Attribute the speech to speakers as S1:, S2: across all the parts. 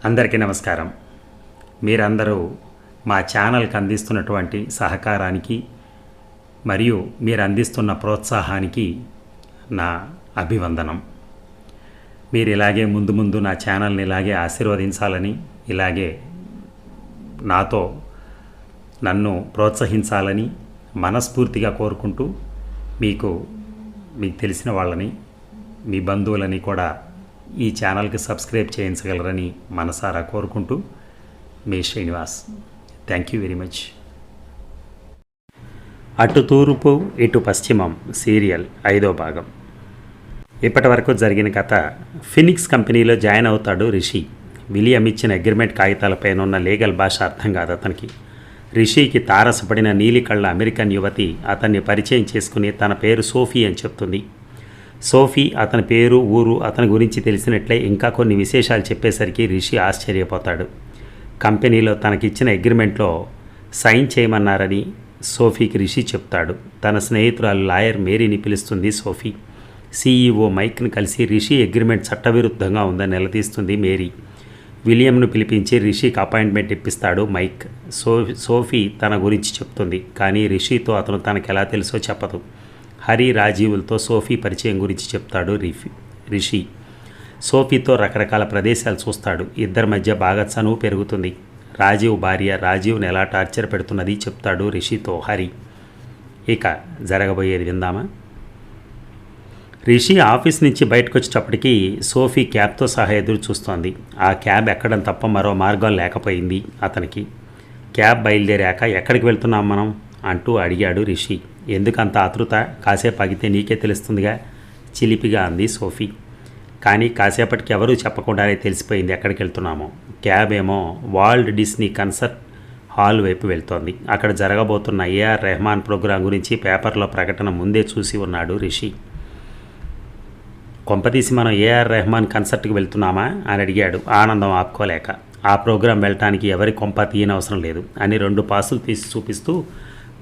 S1: అందరికీ నమస్కారం. మీరందరూ మా ఛానల్కి అందిస్తున్నటువంటి సహకారానికి మరియు మీరు అందిస్తున్న ప్రోత్సాహానికి నా అభివందనం. మీరు ఇలాగే ముందు నా ఛానల్ని ఇలాగే ఆశీర్వదించాలని, ఇలాగే నాతో నన్ను ప్రోత్సహించాలని మనస్ఫూర్తిగా కోరుకుంటూ మీకు తెలిసిన వాళ్ళని, మీ బంధువులని కూడా ఈ ఛానల్కి సబ్స్క్రైబ్ చేయించగలరని మనసారా కోరుకుంటూ మీ Srinivas. Thank you very much. అటు తూర్పు ఇటు పశ్చిమం సీరియల్ 5వ భాగం. ఇప్పటి వరకు జరిగిన కథ. ఫినిక్స్ కంపెనీలో జాయిన్ అవుతాడు రిషి. విలియం ఇచ్చిన అగ్రిమెంట్ కాగితాలపైన ఉన్న లీగల్ భాష అర్థం కాదు అతనికి. రిషికి తారసపడిన నీలి కళ్ళ అమెరికన్ యువతి అతన్ని పరిచయం చేసుకుని తన పేరు సోఫీ అని చెప్తుంది. సోఫీ అతని పేరు, ఊరు అతని గురించి తెలిసినట్లే ఇంకా కొన్ని విశేషాలు చెప్పేసరికి రిషి ఆశ్చర్యపోతాడు. కంపెనీలో తనకిచ్చిన అగ్రిమెంట్లో సైన్ చేయమన్నారని సోఫీకి రిషి చెప్తాడు. తన స్నేహితురాలు లాయర్ మేరీని పిలుస్తుంది సోఫీ. సీఈఓ మైక్ని కలిసి రిషి అగ్రిమెంట్ చట్టవిరుద్ధంగా ఉందని నిలదీస్తుంది మేరీ. విలియంను పిలిపించి రిషికి అపాయింట్మెంట్ ఇప్పిస్తాడు మైక్. సోఫీ తన గురించి చెప్తుంది, కానీ రిషితో అతను తనకెలా తెలుసో చెప్పదు. హరి, రాజీవులతో సోఫీ పరిచయం గురించి చెప్తాడు రిషి. సోఫీతో రకరకాల ప్రదేశాలు చూస్తాడు. ఇద్దరి మధ్య బాగా చనువు పెరుగుతుంది. రాజీవ్ భార్య రాజీవ్ని ఎలా టార్చర్ పెడుతున్నది చెప్తాడు రిషితో హరి. ఇక జరగబోయేది విందామా? రిషి ఆఫీస్ నుంచి బయటకు వచ్చేటప్పటికి సోఫీ క్యాబ్తో సహా ఎదురు చూస్తోంది. ఆ క్యాబ్ ఎక్కడం తప్ప మరో మార్గం లేకపోయింది అతనికి. క్యాబ్ బయలుదేరాక ఎక్కడికి వెళ్తున్నాం మనం అంటూ అడిగాడు రిషి. ఎందుకంత ఆతృత? కాసేపు ఆగితే నీకే తెలుస్తుందిగా, చిలిపిగా అంది సోఫీ. కానీ కాసేపటికి ఎవరూ చెప్పకుండానే తెలిసిపోయింది ఎక్కడికి వెళ్తున్నామో. క్యాబ్ ఏమో వాల్ట్ డిస్నీ కన్సర్ట్ హాల్ వైపు వెళ్తోంది. అక్కడ జరగబోతున్న ఏఆర్ రెహమాన్ ప్రోగ్రాం గురించి పేపర్లో ప్రకటన ముందే చూసి ఉన్నాడు రిషి. కొంపతీసి మనం ఏఆర్ రెహమాన్ కన్సర్ట్కి వెళ్తున్నామా అని అడిగాడు ఆనందం ఆపుకోలేక. ఆ ప్రోగ్రాం వెళ్ళటానికి ఎవరి కొంప తీయనవసరం లేదు అని 2 పాసులు తీసి చూపిస్తూ,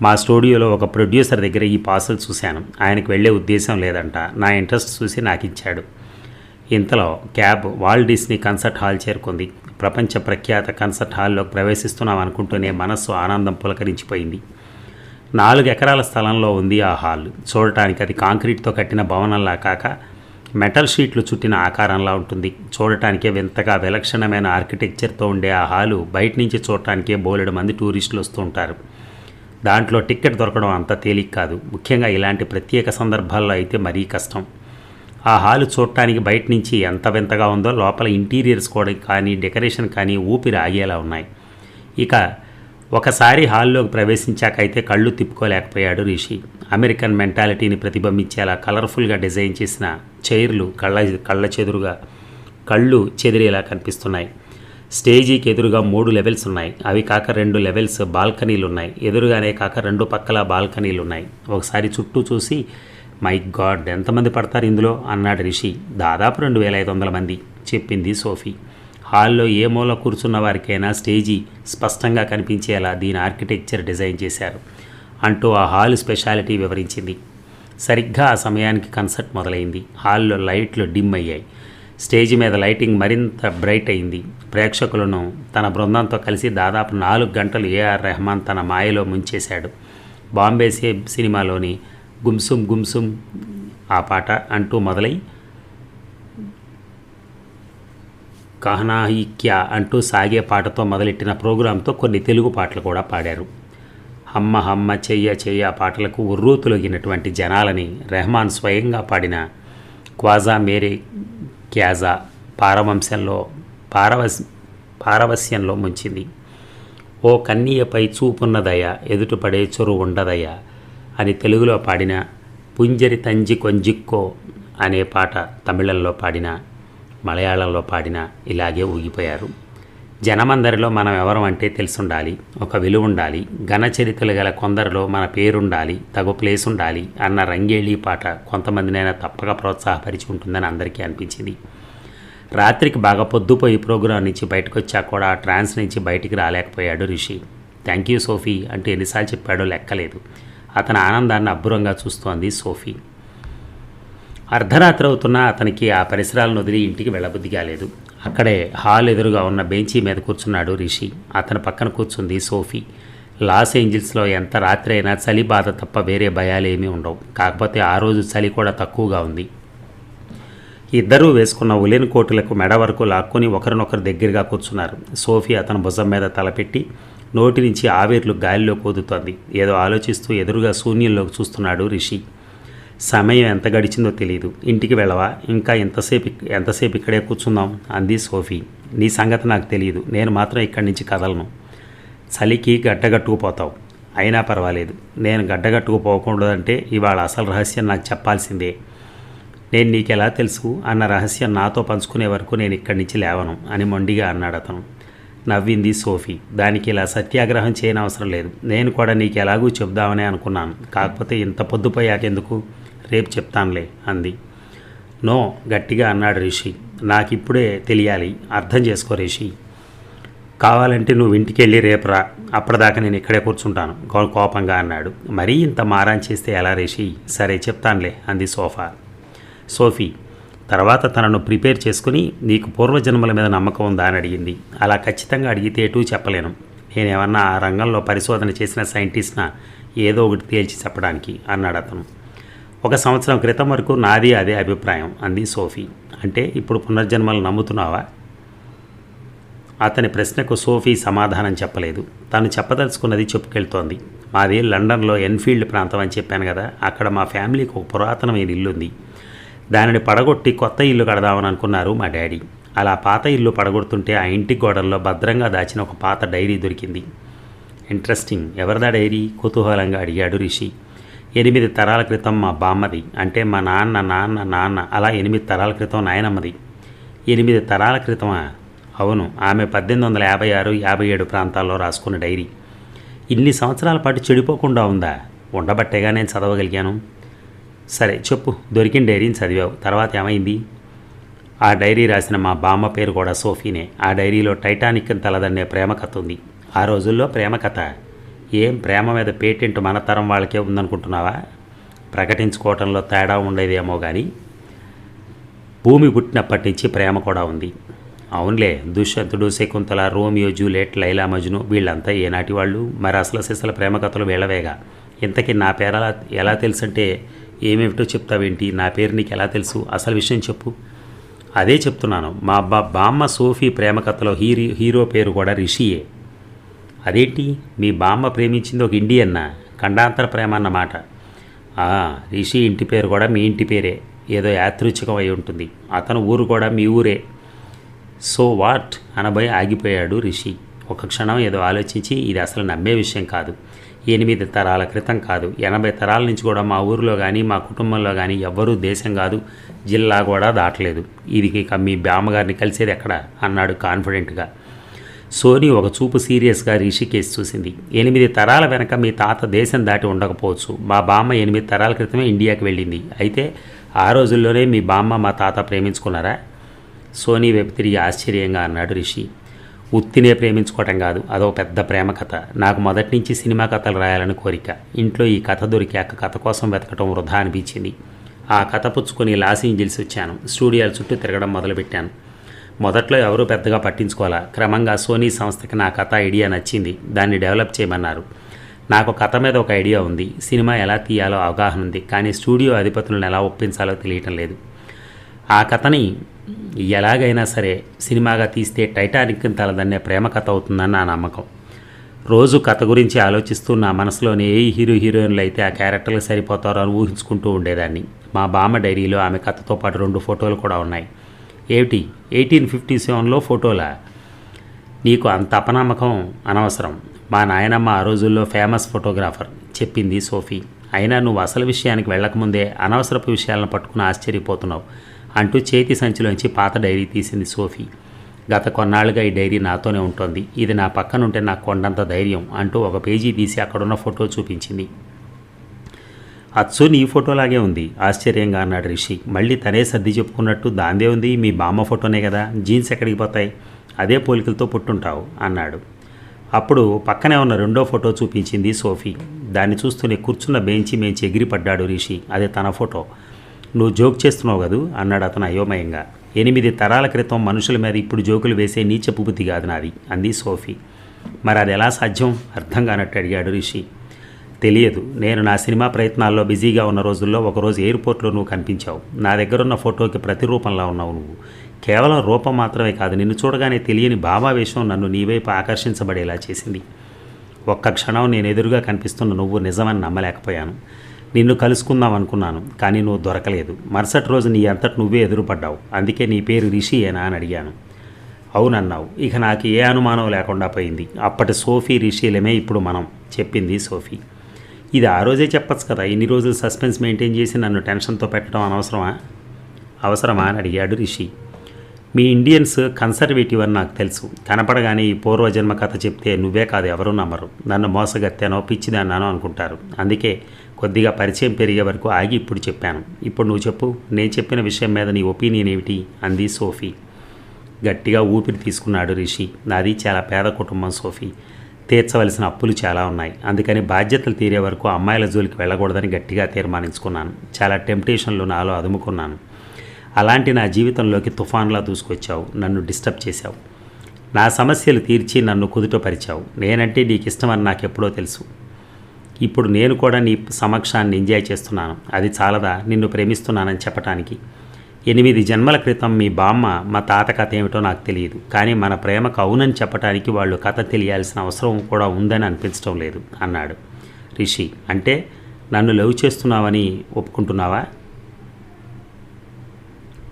S1: మా స్టూడియోలో ఒక ప్రొడ్యూసర్ దగ్గర ఈ పాసులు చూశాను, ఆయనకు వెళ్ళే ఉద్దేశం లేదంట, నా ఇంట్రెస్ట్ చూసి నాకు ఇచ్చాడు. ఇంతలో cab Walt Disney concert hall చేరుకుంది. ప్రపంచ ప్రఖ్యాత కన్సర్ట్ హాల్లోకి ప్రవేశిస్తున్నాం అనుకుంటూనే మనస్సు ఆనందం పులకరించిపోయింది. 4 ఎకరాల స్థలంలో ఉంది ఆ హాల్. చూడటానికి అది కాంక్రీట్తో కట్టిన భవనంలా కాక మెటల్ షీట్లు చుట్టిన ఆకారంలా ఉంటుంది. చూడటానికే వింతగా విలక్షణమైన ఆర్కిటెక్చర్తో ఉండే ఆ హాలు బయట నుంచి చూడటానికే బోలెడు మంది టూరిస్టులు వస్తూ ఉంటారు. దాంట్లో టికెట్ దొరకడం అంత తేలిక కాదు. ముఖ్యంగా ఇలాంటి ప్రత్యేక సందర్భాల్లో అయితే మరీ కష్టం. ఆ హాలు చూడటానికి బయట నుంచి ఎంత వింతగా ఉందో లోపల ఇంటీరియర్స్ కూడా కానీ డెకరేషన్ కానీ ఊపిరి ఆగేలా ఉన్నాయి. ఇక ఒకసారి హాల్లోకి ప్రవేశించాకైతే కళ్ళు తిప్పుకోలేకపోయాడు రిషి. అమెరికన్ మెంటాలిటీని ప్రతిబింబించేలా కలర్ఫుల్గా డిజైన్ చేసిన చైర్లు కళ్ళు చెదిరేలా కనిపిస్తున్నాయి. స్టేజీకి ఎదురుగా 3 లెవెల్స్ ఉన్నాయి. అవి కాక 2 లెవెల్స్ బాల్కనీలు ఉన్నాయి. ఎదురుగానే కాక 2 పక్కల బాల్కనీలు ఉన్నాయి. ఒకసారి చుట్టూ చూసి, మై గాడ్ ఎంతమంది పడతారు ఇందులో అన్నాడు రిషి. దాదాపు 2500 మంది చెప్పింది సోఫీ. హాల్లో ఏ మూల కూర్చున్న వారికైనా స్టేజీ స్పష్టంగా కనిపించేలా దీని ఆర్కిటెక్చర్ డిజైన్ చేశారు అంటూ ఆ హాల్ స్పెషాలిటీ వివరించింది. సరిగ్గా ఆ సమయానికి కన్సర్ట్ మొదలైంది. హాల్లో లైట్లు డిమ్ అయ్యాయి. స్టేజి మీద లైటింగ్ మరింత బ్రైట్ అయింది. ప్రేక్షకులను తన బృందంతో కలిసి దాదాపు 4 గంటలు ఏఆర్ రెహమాన్ తన మాయలో ముంచేశాడు. బాంబే సినిమాలోని గుమ్సుమ్ గుమ్సుమ్ ఆ పాట అంటూ మొదలై కహనాహి క్యా అంటూ సాగే పాటతో మొదలెట్టిన ప్రోగ్రాంతో కొన్ని తెలుగు పాటలు కూడా పాడారు. హమ్మ హమ్మ చెయ్య చెయ్య పాటలకు ఉర్రూతులగినటువంటి జనాలని రెహమాన్ స్వయంగా పాడిన క్వాజా మేరే క్యాజా పారవస్యంలో ముంచింది. ఓ కన్నీయపై చూపున్నదయ ఎదుటిపడే చొరు ఉండదయ అని తెలుగులో పాడిన పుంజరి తంజి కొంజిక్కో అనే పాట తమిళంలో పాడిన, మలయాళంలో పాడిన ఇలాగే ఊగిపోయారు. జనమందరిలో మనం ఎవరం అంటే తెలుసుండాలి, ఒక విలువ ఉండాలి, ఘనచరిత్రలు గల కొందరిలో మన పేరుండాలి, తగు ప్లేస్ ఉండాలి అన్న రంగేళీ పాట కొంతమందినైనా తప్పక ప్రోత్సాహపరిచి ఉంటుందని అందరికీ అనిపించింది. రాత్రికి బాగా పొద్దుపోయి ప్రోగ్రాం నుంచి బయటకు వచ్చాక కూడా ఆ ట్రాన్స్ నుంచి బయటికి రాలేకపోయాడు రిషి. థ్యాంక్ యూ సోఫీ అంటూ ఎన్నిసార్లు చెప్పాడో లెక్కలేదు. అతని ఆనందాన్ని అబ్బురంగా చూస్తోంది సోఫీ. అర్ధరాత్రి అవుతున్నా అతనికి ఆ పరిసరాలను వదిలి ఇంటికి వెళ్ళబుద్ధి కాలేదు. అక్కడే హాల్ ఎదురుగా ఉన్న బెంచీ మీద కూర్చున్నాడు రిషి. అతని పక్కన కూర్చుంది సోఫీ. లాస్ ఏంజిల్స్లో ఎంత రాత్రి అయినా చలి బాధ తప్ప వేరే భయాలేమీ ఉండవు. కాకపోతే ఆ రోజు చలి కూడా తక్కువగా ఉంది. ఇద్దరూ వేసుకున్న ఉలెన్ కోటులకు మెడ వరకు లాక్కొని ఒకరినొకరు దగ్గరగా కూర్చున్నారు. సోఫీ అతని భుజం మీద తలపెట్టి నోటి నుంచి ఆవిర్లు గాలిలో కూదుతోంది. ఏదో ఆలోచిస్తూ ఎదురుగా శూన్యంలోకి చూస్తున్నాడు రిషి. సమయం ఎంత గడిచిందో తెలియదు. ఇంటికి వెళ్ళవా? ఇంకా ఎంతసేపు ఇక్కడే కూర్చుందాం అంది సోఫీ. నీ సంగతి నాకు తెలియదు. నేను మాత్రం ఇక్కడి నుంచి కదలను. చలికి గడ్డగట్టుకుపోతావు. అయినా పర్వాలేదు. నేను గడ్డగట్టుకుపోకూడదంటే ఇవాళ అసలు రహస్యం నాకు చెప్పాల్సిందే. నేను నీకెలా తెలుసు అన్న రహస్యం నాతో పంచుకునే వరకు నేను ఇక్కడి నుంచి లేవను అని మొండిగా అన్నాడు అతను. నవ్వింది సోఫీ. దానికి ఇలా సత్యాగ్రహం చేయనవసరం లేదు. నేను కూడా నీకు ఎలాగూ చెప్దామనే అనుకున్నాను. కాకపోతే ఇంత పొద్దుపోయాకెందుకు? రేపు చెప్తానులే అంది. నో, గట్టిగా అన్నాడు రిషి. నాకిప్పుడే తెలియాలి. అర్థం చేసుకో రిషి. కావాలంటే నువ్వు ఇంటికి వెళ్ళి రేపు రా. అప్పటిదాకా నేను ఇక్కడే కూర్చుంటాను కోపంగా అన్నాడు. మరీ ఇంత మారాన్ చేస్తే ఎలా రిషి? సరే చెప్తానులే అంది సోఫీ. తర్వాత తనను ప్రిపేర్ చేసుకుని నీకు పూర్వజన్మల మీద నమ్మకం ఉందా అని అడిగింది. అలా ఖచ్చితంగా అడిగితే ఎటూ చెప్పలేను. నేనేమన్నా ఆ రంగంలో పరిశోధన చేసిన సైంటిస్ట్నా ఏదో ఒకటి తేల్చి చెప్పడానికి అన్నాడు అతను. 1 సంవత్సరం క్రితం వరకు నాది అదే అభిప్రాయం అంది సోఫీ. అంటే ఇప్పుడు పునర్జన్మలు నమ్ముతున్నావా? అతని ప్రశ్నకు సోఫీ సమాధానం చెప్పలేదు. తను చెప్పదలుచుకున్నది చెప్పుకెళ్తోంది. మాది లండన్లో ఎన్ఫీల్డ్ ప్రాంతం అని చెప్పాను కదా. అక్కడ మా ఫ్యామిలీకి ఒక పురాతనమైన ఇల్లుంది. దానిని పడగొట్టి కొత్త ఇల్లు కడదామని అనుకున్నారు మా డాడీ. అలా పాత ఇల్లు పడగొడుతుంటే ఆ ఇంటి గోడల్లో భద్రంగా దాచిన ఒక పాత డైరీ దొరికింది. ఇంట్రెస్టింగ్. ఎవరిదా డైరీ? కుతూహలంగా అడిగాడు రిషి. 8 తరాల క్రితం మా బామ్మది. అంటే మా నాన్న అలా 8 తరాల క్రితం నాయనమ్మది. 8 తరాల క్రితమా? అవును. ఆమె 1856, 57 ప్రాంతాల్లో రాసుకున్న డైరీ. ఇన్ని సంవత్సరాల పాటు చెడిపోకుండా ఉందా? ఉండబట్టేగా నేను చదవగలిగాను. సరే చెప్పు. దొరికిన డైరీని చదివావు. తర్వాత ఏమైంది? ఆ డైరీ రాసిన మా బామ్మ పేరు కూడా సోఫీనే. ఆ డైరీలో టైటానిక్ని తలదన్నే ప్రేమ కథ ఉంది. ఆ రోజుల్లో ప్రేమ కథ? ఏం ప్రేమ మీద పేటెంట్ మన తరం వాళ్ళకే ఉందనుకుంటున్నావా? ప్రకటించుకోవటంలో తేడా ఉండేదేమో కానీ భూమి పుట్టినప్పటి నుంచి ప్రేమ కూడా ఉంది. అవునులే. దుష్యంతుడు, శకుంతల, రోమియో జూలియట్, లైలా మజ్ను వీళ్ళంతా ఏనాటి వాళ్ళు? మరి అసలు సిసల ప్రేమ కథలు వీళ్ళవేగా. ఇంతకీ నా పేరు ఎలా తెలుసంటే ఏమేమిటో చెప్తావేంటి? నా పేరు నీకు ఎలా తెలుసు? అసలు విషయం చెప్పు. అదే చెప్తున్నాను. మా బామ్మ సోఫీ ప్రేమ కథలో హీరో పేరు కూడా రిషియే. అదేంటి? మీ బామ్మ ప్రేమించింది ఒక ఇండియన్నా? ఖండాంతర ప్రేమ అన్నమాట. రిషి ఇంటి పేరు కూడా మీ ఇంటి పేరే. ఏదో యాదృచ్ఛికం అయి ఉంటుంది. అతను ఊరు కూడా మీ ఊరే. సో వాట్ అనబోయి ఆగిపోయాడు రిషి. ఒక క్షణం ఏదో ఆలోచించి ఇది అసలు నమ్మే విషయం కాదు. 8 తరాల క్రితం కాదు, 80 తరాల నుంచి కూడా మా ఊరిలో కానీ మా కుటుంబంలో కానీ ఎవ్వరూ దేశం కాదు, జిల్లా కూడా దాటలేదు. ఇది ఇక మీ బామ్మగారిని కలిసేది ఎక్కడ అన్నాడు కాన్ఫిడెంట్గా. సోనీ ఒక చూపు సీరియస్గా రిషి కేసు చూసింది. 8 తరాల వెనక మీ తాత దేశం దాటి ఉండకపోవచ్చు. మా బామ్మ 8 తరాల క్రితమే ఇండియాకి వెళ్ళింది. అయితే ఆ రోజుల్లోనే మీ బామ్మ మా తాత ప్రేమించుకున్నారా? సోనీ వైపు తిరిగి ఆశ్చర్యంగా అన్నాడు రిషి. ఉత్తినే ప్రేమించుకోవటం కాదు, అదో పెద్ద ప్రేమ కథ. నాకు మొదటి నుంచి సినిమా కథలు రాయాలని కోరిక. ఇంట్లో ఈ కథ దొరికాక కథ కోసం వెతకటం వృధా అనిపించింది. ఆ కథ పుచ్చుకొని లాస్ ఏంజిల్స్ వచ్చాను. స్టూడియోల చుట్టూ తిరగడం మొదలుపెట్టాను. మొదట్లో ఎవరూ పెద్దగా పట్టించుకోవాలా. క్రమంగా సోనీ సంస్థకి నా కథ ఐడియా నచ్చింది. దాన్ని డెవలప్ చేయమన్నారు. నాకు కథ మీద ఒక ఐడియా ఉంది. సినిమా ఎలా తీయాలో అవగాహన ఉంది. కానీ స్టూడియో అధిపతులను ఎలా ఒప్పించాలో తెలియటం లేదు. ఆ కథని ఎలాగైనా సరే సినిమాగా తీస్తే టైటానిక్ని తలదన్నే ప్రేమ కథ అవుతుందని నా నమ్మకం. రోజు కథ గురించి ఆలోచిస్తూ నా మనసులోని ఏ హీరోయిన్లు అయితే ఆ క్యారెక్టర్లు సరిపోతారో అని ఊహించుకుంటూ ఉండేదాన్ని. మా బామ్మ డైరీలో ఆమె కథతో పాటు 2 ఫోటోలు కూడా ఉన్నాయి. ఏమిటి? 1857లో ఫోటోలా? నీకు అంత అపనమ్మకం అనవసరం. మా నాయనమ్మ ఆ రోజుల్లో ఫేమస్ ఫోటోగ్రాఫర్ చెప్పింది సోఫీ. అయినా నువ్వు అసలు విషయానికి వెళ్ళకముందే అనవసరపు విషయాలను పట్టుకుని ఆశ్చర్యపోతున్నావు అంటూ చేతి సంచిలోంచి పాత డైరీ తీసింది సోఫీ. గత కొన్నాళ్ళుగా ఈ డైరీ నాతోనే ఉంటుంది. ఇది నా పక్కనుంటే నాకు కొండంత ధైర్యం అంటూ ఒక పేజీ తీసి అక్కడున్న ఫోటో చూపించింది. అచ్చు నీ ఫోటోలాగే ఉంది ఆశ్చర్యంగా అన్నాడు రిషి. మళ్ళీ తనే సర్ది చెప్పుకున్నట్టు దాందే ఉంది, మీ బామ్మ ఫోటోనే కదా, జీన్స్ ఎక్కడికి పోతాయి, అదే పోలికలతో పుట్టుంటావు అన్నాడు. అప్పుడు పక్కనే ఉన్న 2వ ఫోటో చూపించింది సోఫీ. దాన్ని చూస్తూనే కూర్చున్న బెంచి మేంచి ఎగిరిపడ్డాడు రిషి. అది తన ఫోటో. నువ్వు జోక్ చేస్తున్నావు కదూ అన్నాడు అతను అయోమయంగా. 8 తరాల క్రితం మనుషుల మీద ఇప్పుడు జోకులు వేసే నీచపు బుద్ధి కాదు నాది అంది సోఫీ. మరి అది ఎలా సాధ్యం అర్థం కానట్టు అడిగాడు రిషి. తెలియదు. నేను నా సినిమా ప్రయత్నాల్లో బిజీగా ఉన్న రోజుల్లో ఒకరోజు ఎయిర్పోర్ట్లో నువ్వు కనిపించావు. నా దగ్గరున్న ఫోటోకి ప్రతిరూపంలా ఉన్నావు నువ్వు. కేవలం రూపం మాత్రమే కాదు, నిన్ను చూడగానే తెలియని భావావేశం నన్ను నీ వైపు ఆకర్షించబడేలా చేసింది. ఒక్క క్షణం నేను ఎదురుగా కనిపిస్తున్న నువ్వు నిజమని నమ్మలేకపోయాను. నిన్ను కలుసుకుందాం అనుకున్నాను, కానీ నువ్వు దొరకలేదు. మరుసటి రోజు నీ అంతటి నువ్వే ఎదురుపడ్డావు. అందుకే నీ పేరు రిషియేనా అని అడిగాను. అవునన్నావు. ఇక నాకు ఏ అనుమానం లేకుండా పోయింది. అప్పటి సోఫీ రిషీలమే ఇప్పుడు మనం చెప్పింది సోఫీ. ఇది ఆ రోజే చెప్పచ్చు కదా. ఇన్ని రోజులు సస్పెన్స్ మెయింటైన్ చేసి నన్ను టెన్షన్తో పెట్టడం అవసరమా అని అడిగాడు రిషి. మీ ఇండియన్స్ కన్సర్వేటివ్ అని నాకు తెలుసు. కనపడగానే ఈ పూర్వజన్మ కథ చెప్తే నువ్వే కాదు ఎవరూ నమ్మరు. నన్ను మోసగత్తానో పిచ్చిదన్నానో అనుకుంటారు. అందుకే కొద్దిగా పరిచయం పెరిగే వరకు ఆగి ఇప్పుడు చెప్పాను. ఇప్పుడు నువ్వు చెప్పు, నేను చెప్పిన విషయం మీద నీ ఒపీనియన్ ఏమిటి అంది సోఫీ. గట్టిగా ఊపిరి తీసుకున్నాడు రిషి. నాది చాలా పేద కుటుంబం సోఫీ. తీర్చవలసిన అప్పులు చాలా ఉన్నాయి. అందుకని బాధ్యతలు తీరే వరకు అమ్మాయిల జోలికి వెళ్ళకూడదని గట్టిగా తీర్మానించుకున్నాను. చాలా టెంప్టేషన్లు నాలో అదుముకున్నాను. అలాంటి నా జీవితంలోకి తుఫాన్లా దూసుకొచ్చావు. నన్ను డిస్టర్బ్ చేశావు. నా సమస్యలు తీర్చి నన్ను కుదుటపరిచావు. నేనంటే నీకు ఇష్టమని నాకెప్పుడో తెలుసు. ఇప్పుడు నేను కూడా నీ సమక్షాన్ని ఎంజాయ్ చేస్తున్నాను. అది చాలదా నిన్ను ప్రేమిస్తున్నానని చెప్పటానికి? 8 జన్మల క్రితం మీ బామ్మ మా తాత కథ ఏమిటో నాకు తెలియదు. కానీ మన ప్రేమకు అవునని చెప్పడానికి వాళ్ళు కథ తెలియాల్సిన అవసరం కూడా ఉందని అనిపించడం లేదు అన్నాడు రిషి. అంటే నన్ను లవ్ చేస్తున్నావని ఒప్పుకుంటున్నావా?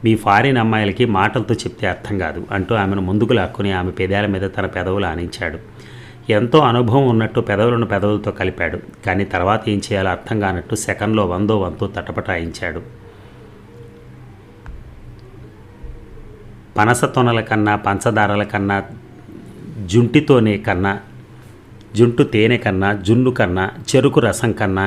S1: మీ ఫారిన్ అమ్మాయిలకి మాటలతో చెప్తే అర్థం కాదు అంటూ ఆమెను ముందుకు లాక్కుని ఆమె పెదాల మీద తన పెదవులు ఆనించాడు. ఎంతో అనుభవం ఉన్నట్టు పెదవులను పెదవులతో కలిపాడు. కానీ తర్వాత ఏం చేయాలో అర్థం కానట్టు సెకండ్లో 100వ వంతు తటపటాయించాడు. పనస తొనల కన్నా, పంచదారల కన్నా, జుంటు తేనె కన్నా, జున్ను కన్నా, చెరుకు రసం కన్నా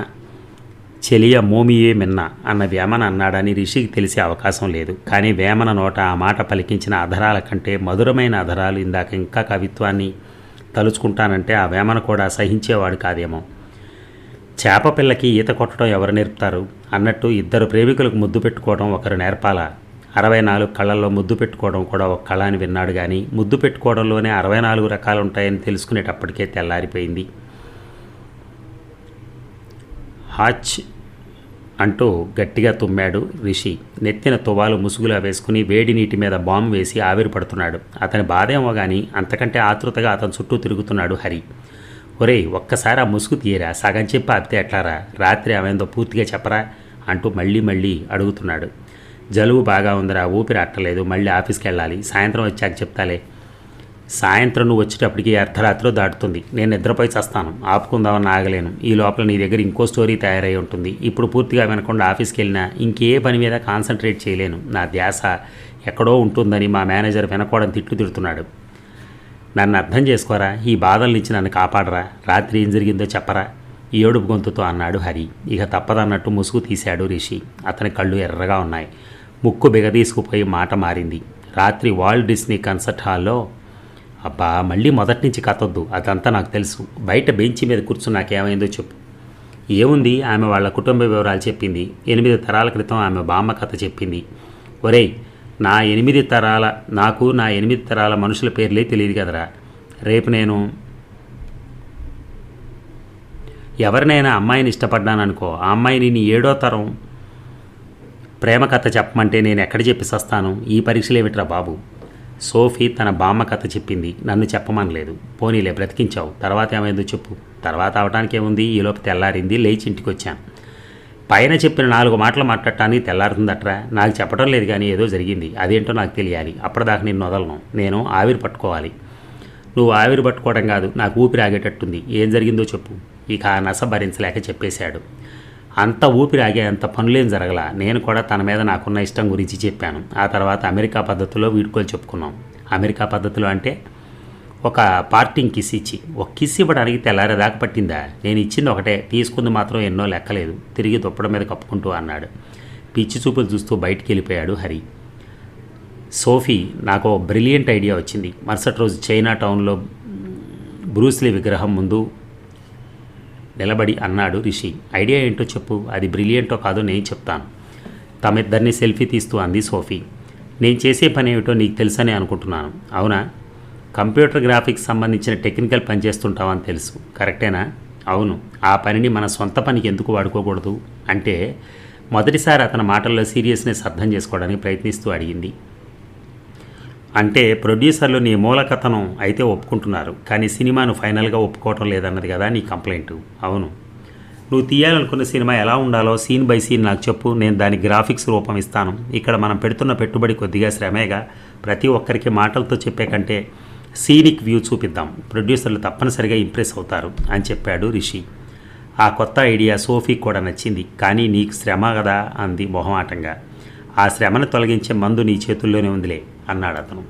S1: చెలియ మోమియే మిన్న అన్న వేమన అన్నాడని రిషికి తెలిసే అవకాశం లేదు. కానీ వేమన నోట ఆ మాట పలికించిన అధరాల కంటే మధురమైన అధరాలు ఇందాక ఇంకా కవిత్వాన్ని తలుచుకుంటానంటే ఆ వేమన కూడా సహించేవాడు కాదేమో. చేప పిల్లకి ఈత కొట్టడం ఎవరు నేర్పుతారు అన్నట్టు ఇద్దరు ప్రేమికులకు ముద్దు పెట్టుకోవడం ఒకరు నేర్పాలా? 64 కళల్లో ముద్దు పెట్టుకోవడం కూడా ఒక కళ అని విన్నాడు. కానీ ముద్దు పెట్టుకోవడంలోనే 64 రకాలు ఉంటాయని తెలుసుకునేటప్పటికే తెల్లారిపోయింది. హాచ్ అంటూ గట్టిగా తుమ్మాడు రిషి. నెత్తిన తువాలు ముసుగులా వేసుకుని వేడి నీటి మీద బాంబు వేసి ఆవిరి పడుతున్నాడు. అతని బాధేమో కానీ అంతకంటే ఆతృతగా అతని చుట్టూ తిరుగుతున్నాడు హరి. ఒరేయ్, ఒక్కసారి ఆ ముసుగు తీయరా, సగం చెప్పి అత్తే ఎట్లారా, రాత్రి ఆమెందో పూర్తిగా చెప్పరా అంటూ మళ్ళీ అడుగుతున్నాడు. జలుబు బాగా ఉందిరా, ఊపిరి అట్టలేదు, మళ్ళీ ఆఫీస్కి వెళ్ళాలి, సాయంత్రం వచ్చాక చెప్తాలే. సాయంత్రం నువ్వు వచ్చేటప్పటికి అర్ధరాత్రిలో దాటుతుంది. నేను నిద్రపోయి చస్తాను, ఆపుకుందామని ఆగలేను. ఈ లోపల నీ దగ్గర ఇంకో స్టోరీ తయారై ఉంటుంది. ఇప్పుడు పూర్తిగా వినకుండా ఆఫీస్కి వెళ్ళినా ఇంకే పని మీద కాన్సన్ట్రేట్ చేయలేను. నా ధ్యాస ఎక్కడో ఉంటుందని మా మేనేజర్ వినకూడని తిడుతున్నాడు. నన్ను అర్థం చేసుకోరా, ఈ బాధల నుంచి నన్ను కాపాడరా, రాత్రి ఏం జరిగిందో చెప్పరా, ఏడుపు గొంతుతో అన్నాడు హరి. ఇక తప్పదన్నట్టు ముసుగు తీశాడు రిషి. అతని కళ్ళు ఎర్రగా ఉన్నాయి. ముక్కు బిగదీసుకుపోయి మాట మారింది. రాత్రి వాల్ట్ డిస్నీ కన్సర్ట్ హాల్లో. అబ్బా, మళ్ళీ మొదటి నుంచి కథొద్దు, అదంతా నాకు తెలుసు. బయట బెంచి మీద కూర్చుని నాకేమైందో చెప్పు. ఏముంది, ఆమె వాళ్ళ కుటుంబ వివరాలు చెప్పింది. 8 తరాల క్రితం ఆమె బామ్మ కథ చెప్పింది. ఒరేయ్, నా 8 తరాల మనుషుల పేర్లే తెలియదు కదరా. రేపు నేను ఎవరినైనా అమ్మాయిని ఇష్టపడ్డాననుకో, ఆ అమ్మాయిని నీ 7వ తరం ప్రేమ కథ చెప్పమంటే నేను ఎక్కడ చెప్పి సస్తాను? ఈ పరీక్షలు ఏమిట్రా బాబు. సోఫీ తన బామ్మ కథ చెప్పింది, నన్ను చెప్పమనలేదు. పోనీలే, బ్రతికించావు. తర్వాత ఏమైందో చెప్పు. తర్వాత అవడానికి ఏముంది, ఈలోపు తెల్లారింది, లేచి ఇంటికి వచ్చాను. పైన చెప్పిన 4 మాటలు మాట్లాడటానికి తెల్లారుతుందట్రా. నాకు చెప్పడం లేదు, కానీ ఏదో జరిగింది, అదేంటో నాకు తెలియాలి. అప్పటిదాకా నేను వదలను. నేను ఆవిరి పట్టుకోవాలి. నువ్వు ఆవిరి పట్టుకోవడం కాదు, నాకు ఊపిరి ఆగేటట్టుంది. ఏం జరిగిందో చెప్పు. ఇక ఆ నస భరించలేక చెప్పేశాడు. అంత ఊపిరి ఆగే అంత పనులేం జరగల. నేను కూడా తన మీద నాకున్న ఇష్టం గురించి చెప్పాను. ఆ తర్వాత అమెరికా పద్ధతిలో వీడుకోలు చెప్పుకున్నాం. అమెరికా పద్ధతిలో అంటే ఒక పార్టింగ్ కిస్ ఇచ్చి, ఒక కిస్ ఇవ్వడానికి తెల్లారేదాకా పట్టిందా? నేను ఇచ్చింది ఒకటే, తీసుకుంది మాత్రం ఎన్నో లెక్కలేదు. తిరిగి దుప్పడం మీద కప్పుకుంటూ అన్నాడు. పిచ్చి చూపులు చూస్తూ బయటికి వెళ్ళిపోయాడు హరి. సోఫీ, నాకు బ్రిలియంట్ ఐడియా వచ్చింది. మరుసటి రోజు చైనా టౌన్లో బ్రూస్లీ విగ్రహం ముందు నిలబడి అన్నాడు రిషి. ఐడియా ఏంటో చెప్పు, అది బ్రిలియంటో కాదో నేను చెప్తాను. తమిద్దరిని సెల్ఫీ తీస్తూ అంది సోఫీ. నేను చేసే పని ఏమిటో నీకు తెలుసని అనుకుంటున్నాను. అవునా? కంప్యూటర్ గ్రాఫిక్స్ సంబంధించిన టెక్నికల్ పని చేస్తుంటావని తెలుసు, కరెక్టేనా? అవును. ఆ పనిని మన సొంత పనికి ఎందుకు వాడుకోకూడదు అంటే మొదటిసారి అతని మాటల్లో సీరియస్నెస్ అర్థం చేసుకోవడానికి ప్రయత్నిస్తూ అడిగింది. అంటే ప్రొడ్యూసర్లు నీ మూలకథనం అయితే ఒప్పుకుంటున్నారు, కానీ సినిమాను ఫైనల్గా ఒప్పుకోవటం లేదన్నది కదా నీ కంప్లైంట్. అవును. నువ్వు తీయాలనుకున్న సినిమా ఎలా ఉండాలో సీన్ బై సీన్ నాకు చెప్పు, నేను దాని గ్రాఫిక్స్ రూపం ఇస్తాను. ఇక్కడ మనం పెడుతున్న పెట్టుబడి కొద్దిగా శ్రమేగా, ప్రతి ఒక్కరికి మాటలతో చెప్పే కంటే సీనిక్ వ్యూ చూపిద్దాం, ప్రొడ్యూసర్లు తప్పనిసరిగా ఇంప్రెస్ అవుతారు అని చెప్పాడు రిషి. ఆ కొత్త ఐడియా సోఫీకి కూడా నచ్చింది. కానీ నీకు శ్రమ కదా అంది మొహమాటంగా. ఆ శ్రమను తొలగించే మందు నీ చేతుల్లోనే ఉందిలే అన్నాడు అతను.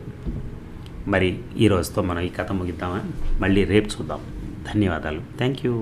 S1: మరి ఈ రోజుతో మనం ఈ కథ ముగిద్దామా? మళ్ళీ రేపు చూద్దాం. ధన్యవాదాలు. Thank you.